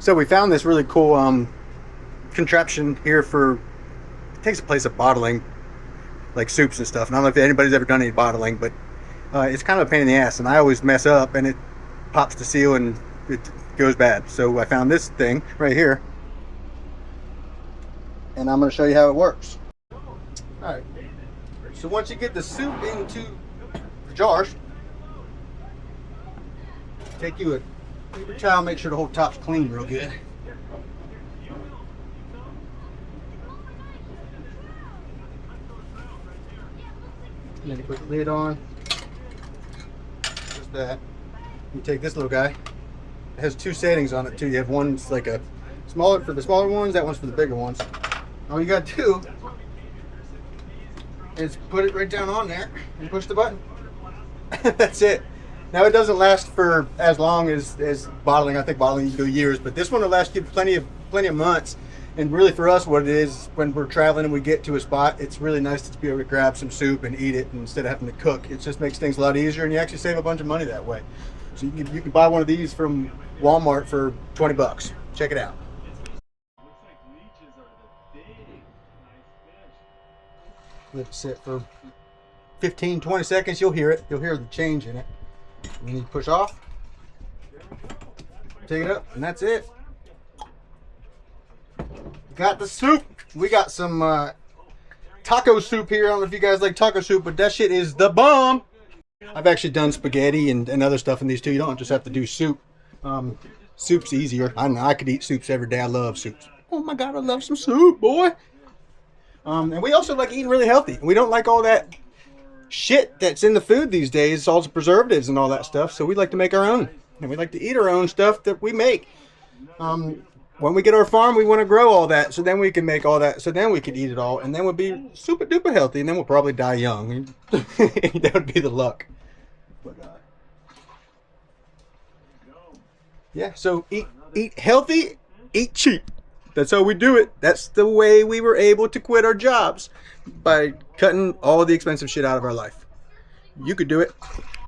So we found this really cool contraption here for, it takes the place of bottling like soups and stuff. And I don't know if anybody's ever done any bottling, but it's kind of a pain in the ass, and I always mess up and it pops the seal and it goes bad. So I found this thing right here, and I'm going to show you how it works. Alright, so once you get the soup into the jars, take you a paper towel, make sure the whole top's clean real good. And then you put the lid on, just that. You take this little guy, it has two settings on it too. You have one that's like a smaller for the smaller ones, that one's for the bigger ones. All you gotta do is put it right down on there and push the button. That's it. Now it doesn't last for as long as bottling. I think bottling you can go years, but this one will last you plenty of months. And really for us, what it is, when we're traveling and we get to a spot, it's really nice to be able to grab some soup and eat it instead of having to cook. It just makes things a lot easier, and you actually save a bunch of money that way. So you can buy one of these from Walmart for 20 bucks. Check it out. Let it sit for 15, 20 seconds. You'll hear it. You'll hear the change in it. And then you push off, take it up, and that's it. Got the soup. We got some taco soup here. I don't know if you guys like taco soup, but that shit is the bomb. I've actually done spaghetti and other stuff in these too. You don't just have to do soup. Soup's easier. I know I could eat soups every day. I love soups. Oh my god, I love some soup, boy. And we also like eating really healthy. We don't like all that shit that's in the food these days, all the preservatives and all that stuff. So we like to make our own, and we like to eat our own stuff that we make. When we get our farm, we want to grow all that, so then we can make all that, so then we can eat it all, and then we'll be super duper healthy, and then we'll probably die young. That would be the luck. But, yeah, so eat healthy, eat cheap. That's how we do it. That's the way we were able to quit our jobs, by cutting all the expensive shit out of our life. You could do it.